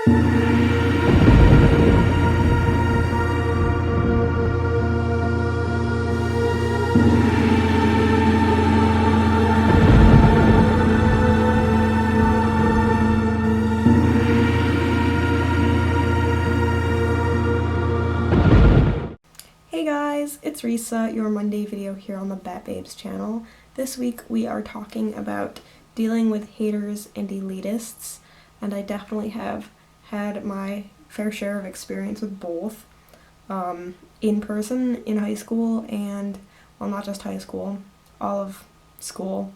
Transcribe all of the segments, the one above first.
Hey guys, it's Risa, your Monday video here on the Bat Babes channel. This week we are talking about dealing with haters and elitists, and I definitely have had my fair share of experience with both, in person, in high school, and, well, not just high school, all of school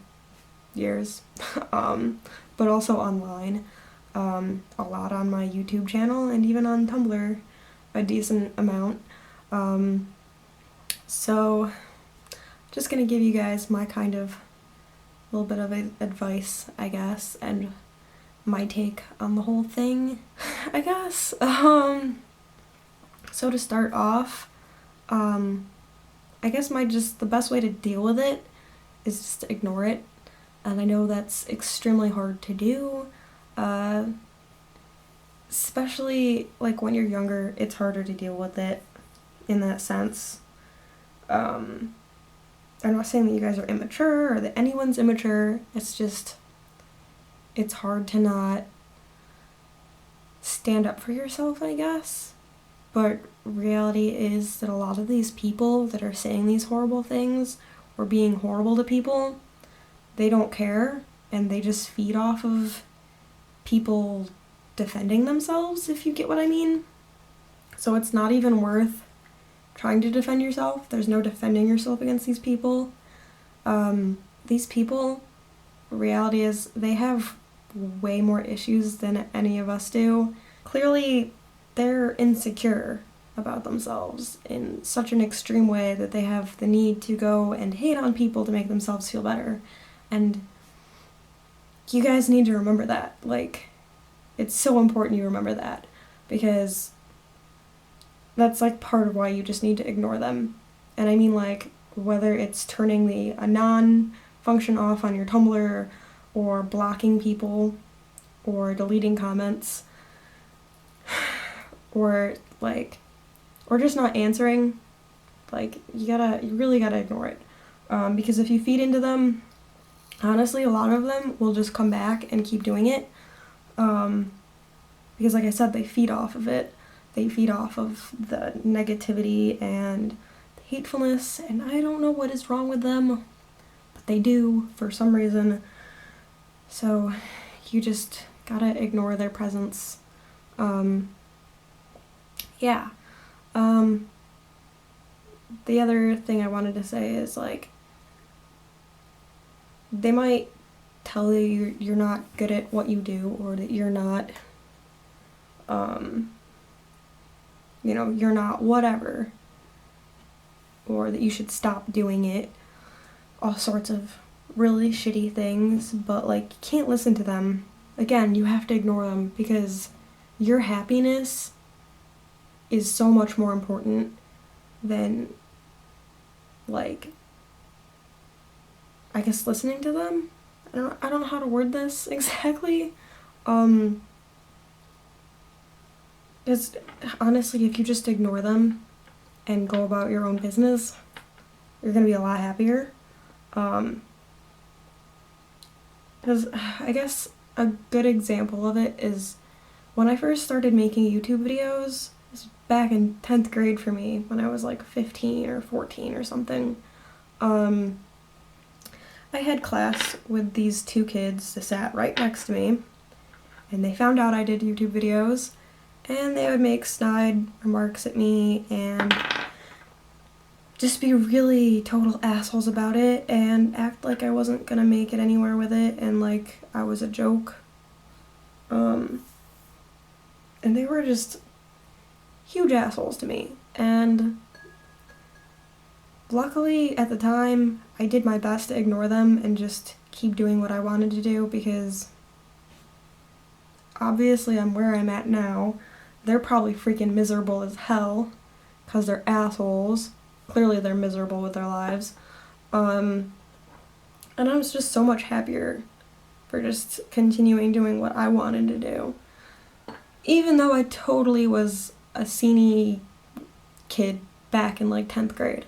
years, but also online, a lot on my YouTube channel, and even on Tumblr, a decent amount. So just gonna give you guys my kind of little bit of advice, I guess, and my take on the whole thing, I guess. So to start off, I guess the best way to deal with it is just to ignore it, and I know that's extremely hard to do, especially like when you're younger. It's harder to deal with it in that sense. I'm not saying that you guys are immature or that anyone's immature. It's just, it's hard to not stand up for yourself, I guess. But reality is that a lot of these people that are saying these horrible things or being horrible to people, they don't care, and they just feed off of people defending themselves, if you get what I mean. So it's not even worth trying to defend yourself. There's no defending yourself against these people. These people, reality is, they have way more issues than any of us do. Clearly, they're insecure about themselves in such an extreme way that they have the need to go and hate on people to make themselves feel better. And you guys need to remember that. Like, it's so important you remember that, because that's like part of why you just need to ignore them. And I mean, like, whether it's turning the anon function off on your Tumblr, or blocking people, or deleting comments, or just not answering, like, you really gotta ignore it. Because if you feed into them, honestly, a lot of them will just come back and keep doing it. Because like I said, they feed off of it. They feed off of the negativity and the hatefulness, and I don't know what is wrong with them, but they do for some reason. So you just gotta ignore their presence. Yeah. The other thing I wanted to say is, like, they might tell you you're not good at what you do, or that you're not, you're not whatever, or that you should stop doing it, all sorts of really shitty things, but, like, you can't listen to them. Again, you have to ignore them, because your happiness is so much more important than, like, I guess listening to them? I don't know how to word this exactly. Because honestly, if you just ignore them and go about your own business, you're gonna be a lot happier. Because I guess a good example of it is when I first started making YouTube videos. It was back in 10th grade for me, when I was like 15 or 14 or something. I had class with these two kids that sat right next to me, and they found out I did YouTube videos, and they would make snide remarks at me and just be really total assholes about it and act like I wasn't gonna make it anywhere with it and like I was a joke. And they were just huge assholes to me. And luckily, at the time, I did my best to ignore them and just keep doing what I wanted to do, because obviously I'm where I'm at now. They're probably freaking miserable as hell because they're assholes. Clearly they're miserable with their lives. And I was just so much happier for just continuing doing what I wanted to do. even though I totally was a senior kid back in like 10th grade.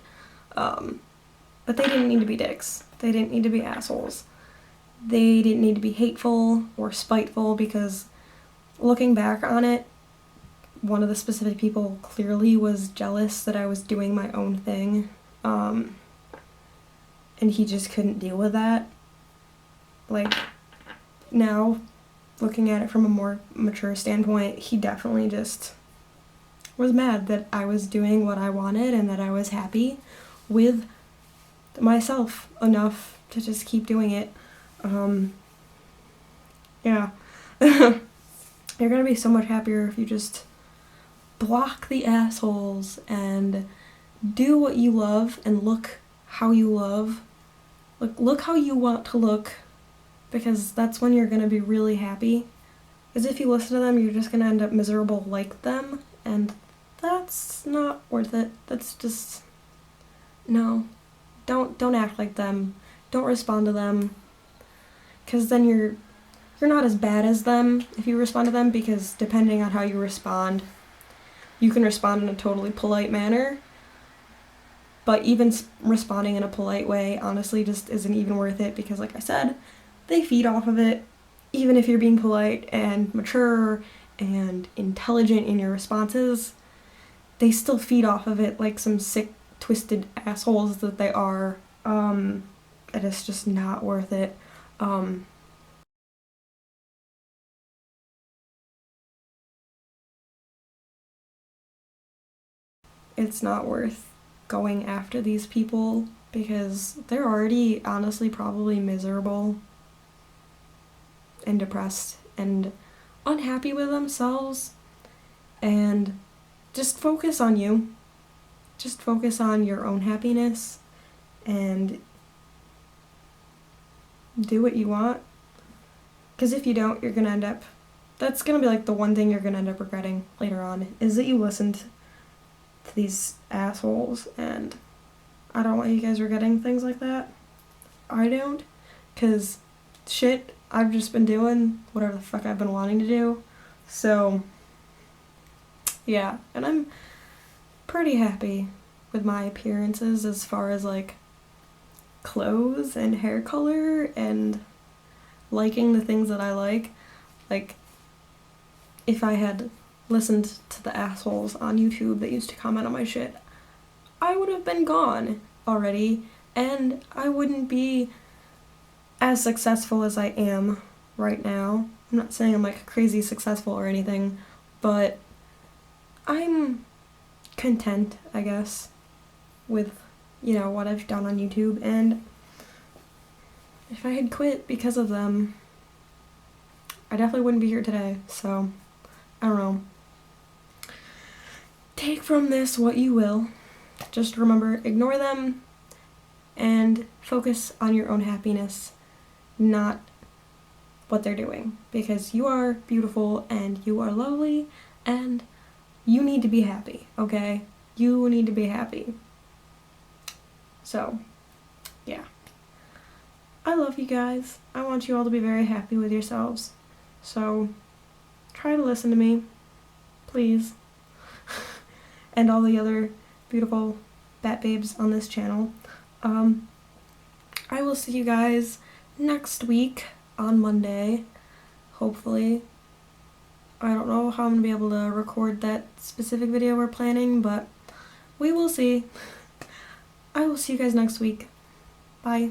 But they didn't need to be dicks. They didn't need to be assholes. They didn't need to be hateful or spiteful, because looking back on it, one of the specific people clearly was jealous that I was doing my own thing. And he just couldn't deal with that. Like, now, looking at it from a more mature standpoint, he definitely just was mad that I was doing what I wanted and that I was happy with myself enough to just keep doing it. Yeah. You're gonna be so much happier if you just block the assholes and do what you love and look how you love. Look how you want to look, because that's when you're gonna be really happy. Because if you listen to them, you're just gonna end up miserable like them, and that's not worth it. That's just, no. Don't act like them. Don't respond to them. Because then you're not as bad as them if you respond to them, because depending on how you respond, you can respond in a totally polite manner. But even responding in a polite way, honestly, just isn't even worth it, because like I said, they feed off of it. Even if you're being polite and mature and intelligent in your responses, they still feed off of it like some sick, twisted assholes that they are. And it's just not worth it. It's not worth going after these people, because they're already honestly probably miserable and depressed and unhappy with themselves. And just focus on you. Just focus on your own happiness and do what you want. Because if you don't, you're gonna end up, that's gonna be like the one thing you're gonna end up regretting later on, is that you listened to these assholes. And I don't want you guys regretting things like that. I don't. Because shit, I've just been doing whatever the fuck I've been wanting to do. So, yeah. And I'm pretty happy with my appearances as far as like clothes and hair color and liking the things that I like. Like, if I had listened to the assholes on YouTube that used to comment on my shit, I would have been gone already, and I wouldn't be as successful as I am right now. I'm not saying I'm like crazy successful or anything, but I'm content, I guess, with, what I've done on YouTube. And if I had quit because of them, I definitely wouldn't be here today. So, I don't know. Take from this what you will. Just remember, ignore them and focus on your own happiness, not what they're doing. Because you are beautiful and you are lovely and you need to be happy, okay? You need to be happy. So, yeah. I love you guys. I want you all to be very happy with yourselves. So, try to listen to me, please. And all the other beautiful bat babes on this channel. I will see you guys next week on Monday, hopefully. I don't know how I'm gonna be able to record that specific video we're planning, but we will see. I will see you guys next week. Bye.